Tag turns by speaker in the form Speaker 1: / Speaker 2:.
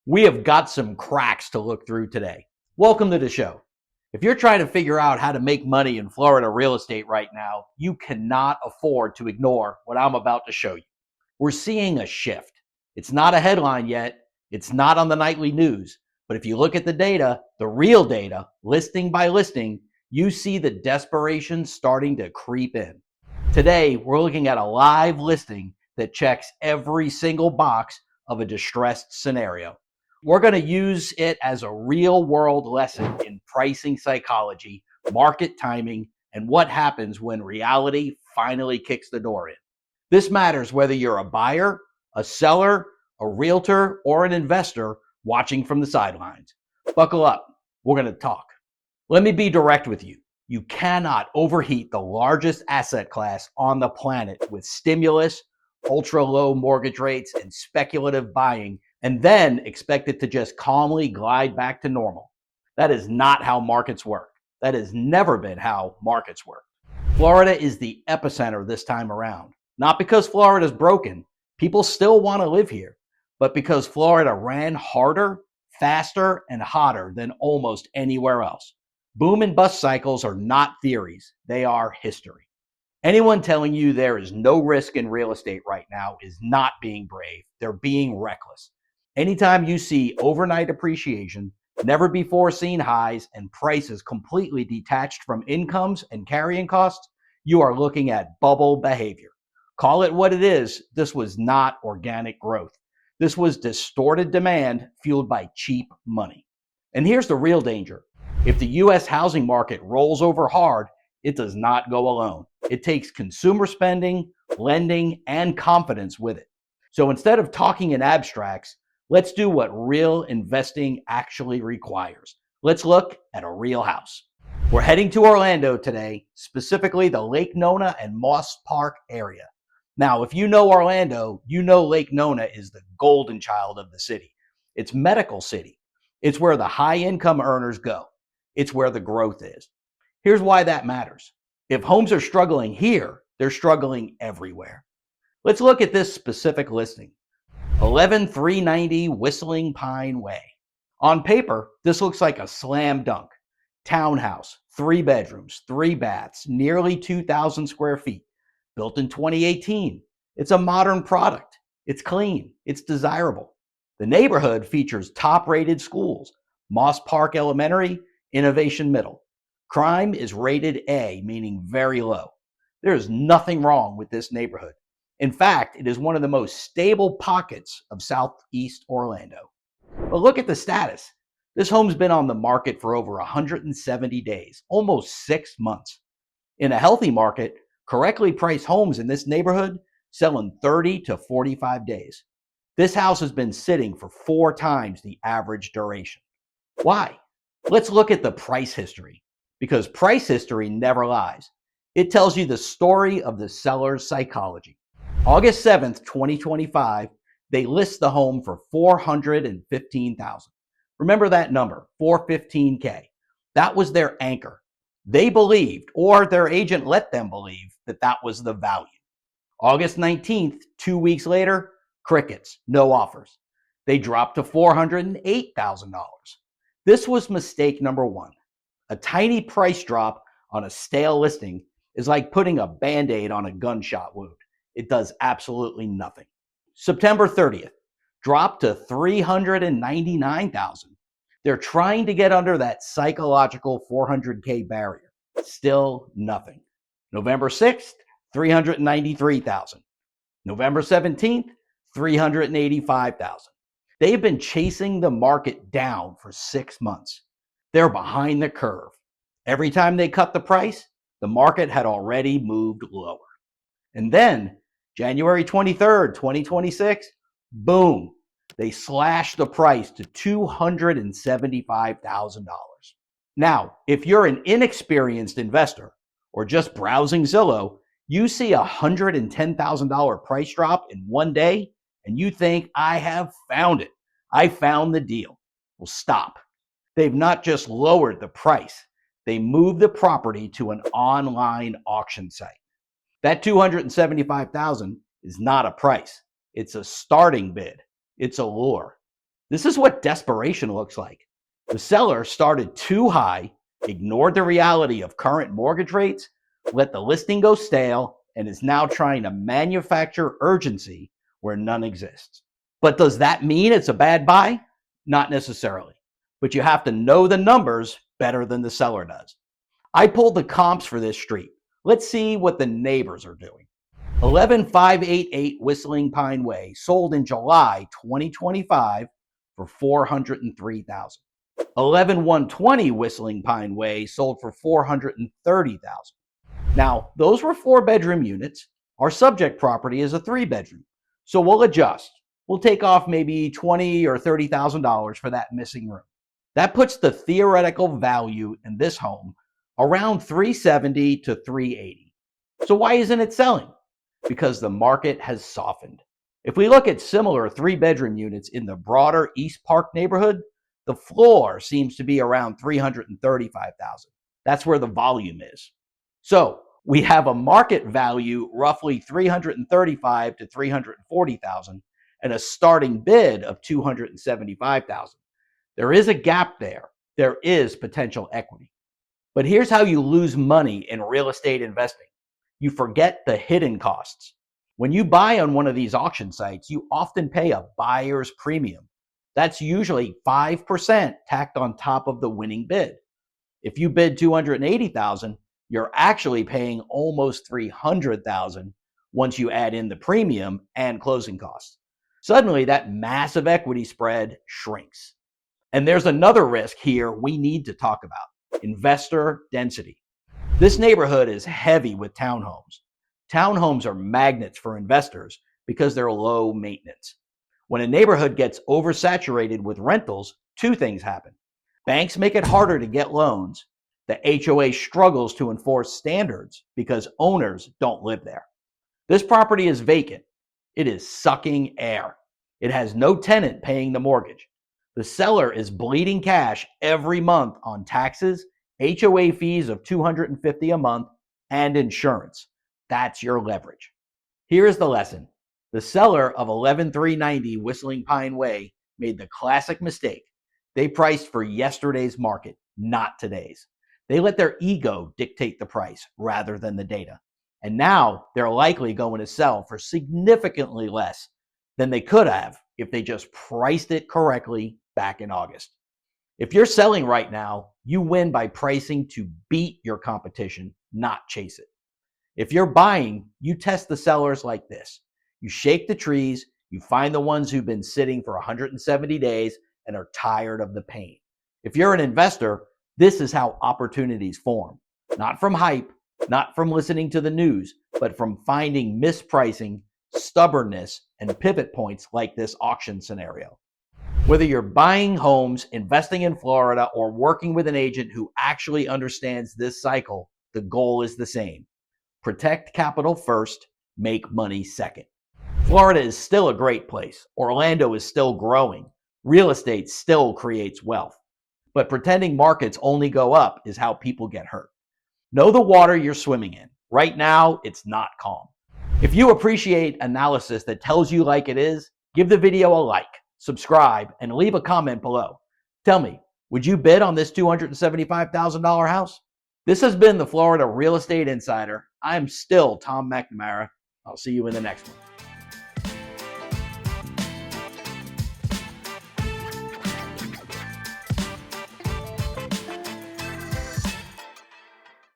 Speaker 1: We have got some cracks to look through today. Welcome to the show. If you're trying to figure out how to make money in Florida real estate right now, you cannot afford to ignore what I'm about to show you. We're seeing a shift. It's not a headline yet. It's not on the nightly news. But if you look at the data, the real data, listing by listing, you see the desperation starting to creep in. Today, we're looking at a live listing that checks every single box of a distressed scenario. We're going to use it as a real world lesson in pricing psychology, market timing, and what happens when reality finally kicks the door in. This matters whether you're a buyer, a seller, a realtor, or an investor watching from the sidelines. Buckle up. We're going to talk. Let me be direct with you. You cannot overheat the largest asset class on the planet with stimulus, ultra low mortgage rates, and speculative buying, and then expect it to just calmly glide back to normal. That is not how markets work. That has never been how markets work. Florida is the epicenter this time around. Not because Florida is broken. People still want to live here, but because Florida ran harder, faster, and hotter than almost anywhere else. Boom and bust cycles are not theories. They are history. Anyone telling you there is no risk in real estate right now is not being brave. They're being reckless. Anytime you see overnight appreciation, never before seen highs, and prices completely detached from incomes and carrying costs, you are looking at bubble behavior. Call it what it is. This was not organic growth. This was distorted demand fueled by cheap money. And here's the real danger. If the U.S. housing market rolls over hard, it does not go alone. It takes consumer spending, lending, and confidence with it. So instead of talking in abstracts, let's do what real investing actually requires. Let's look at a real house. We're heading to Orlando today, specifically the Lake Nona and Moss Park area. Now, if you know Orlando, you know Lake Nona is the golden child of the city. It's medical city. It's where the high income earners go. It's where the growth is. Here's why that matters. If homes are struggling here, they're struggling everywhere. Let's look at this specific listing. 11390 Whistling Pine Way. On paper, this looks like a slam dunk. Townhouse, 3 bedrooms, 3 baths, nearly 2,000 square feet. Built in 2018. It's a modern product. It's clean. It's desirable. The neighborhood features top-rated schools. Moss Park Elementary, Innovation Middle. Crime is rated A, meaning very low. There is nothing wrong with this neighborhood. In fact, it is one of the most stable pockets of Southeast Orlando. But look at the status. This home's been on the market for over 170 days, almost 6 months. In a healthy market, correctly priced homes in this neighborhood sell in 30 to 45 days. This house has been sitting for 4 times the average duration. Why? Let's look at the price history, because price history never lies. It tells you the story of the seller's psychology. August 7th, 2025, they list the home for $415,000. Remember that number, $415K. That was their anchor. They believed, or their agent let them believe, that that was the value. August 19th, 2 weeks later, crickets, no offers. They dropped to $408,000. This was mistake number 1. A tiny price drop on a stale listing is like putting a Band-Aid on a gunshot wound. It does absolutely nothing. September 30th, dropped to $399,000. They're trying to get under that psychological $400K barrier. Still nothing. November 6th, $393,000. November 17th, $385,000. They've been chasing the market down for 6 months. They're behind the curve. Every time they cut the price, the market had already moved lower. And then, January 23rd, 2026, boom, they slashed the price to $275,000. Now, if you're an inexperienced investor or just browsing Zillow, you see a $110,000 price drop in one day, and you think, I have found it. I found the deal. Well, stop. They've not just lowered the price. They moved the property to an online auction site. That $275,000 is not a price. It's a starting bid. It's a lure. This is what desperation looks like. The seller started too high, ignored the reality of current mortgage rates, let the listing go stale, and is now trying to manufacture urgency where none exists. But does that mean it's a bad buy? Not necessarily. But you have to know the numbers better than the seller does. I pulled the comps for this street. Let's see what the neighbors are doing. 11588 Whistling Pine Way sold in July 2025 for $403,000. 11120 Whistling Pine Way sold for $430,000. Now, those were 4-bedroom units. Our subject property is a 3-bedroom. So we'll adjust. We'll take off maybe $20,000 or $30,000 for that missing room. That puts the theoretical value in this home around $370,000 to $380,000. So why isn't it selling? Because the market has softened. If we look at similar 3-bedroom units in the broader East Park neighborhood, the floor seems to be around $335,000. That's where the volume is. So we have a market value roughly $335,000 to $340,000 and a starting bid of $275,000. There is a gap there. There is potential equity. But here's how you lose money in real estate investing. You forget the hidden costs. When you buy on one of these auction sites, you often pay a buyer's premium. That's usually 5% tacked on top of the winning bid. If you bid $280,000, you're actually paying almost $300,000 once you add in the premium and closing costs. Suddenly, that massive equity spread shrinks. And there's another risk here we need to talk about: investor density. This neighborhood is heavy with townhomes. Townhomes are magnets for investors because they're low maintenance. When a neighborhood gets oversaturated with rentals, 2 things happen. Banks make it harder to get loans. The HOA struggles to enforce standards because owners don't live there. This property is vacant. It is sucking air. It has no tenant paying the mortgage. The seller is bleeding cash every month on taxes, HOA fees of $250 a month, and insurance. That's your leverage. Here is the lesson. The seller of 11390 Whistling Pine Way made the classic mistake. They priced for yesterday's market, not today's. They let their ego dictate the price rather than the data. And now they're likely going to sell for significantly less than they could have if they just priced it correctly back in August. If you're selling right now, you win by pricing to beat your competition, not chase it. If you're buying, you test the sellers like this. You shake the trees, you find the ones who've been sitting for 170 days and are tired of the pain. If you're an investor, this is how opportunities form. Not from hype, not from listening to the news, but from finding mispricing, stubbornness, and pivot points like this auction scenario. Whether you're buying homes, investing in Florida, or working with an agent who actually understands this cycle, the goal is the same. Protect capital first, make money second. Florida is still a great place. Orlando is still growing. Real estate still creates wealth. But pretending markets only go up is how people get hurt. Know the water you're swimming in. Right now, it's not calm. If you appreciate analysis that tells you like it is, give the video a like, subscribe, and leave a comment below. Tell me, would you bid on this $275,000 house? This has been the Florida Real Estate Insider. I'm still Tom McNamara. I'll see you in the next one.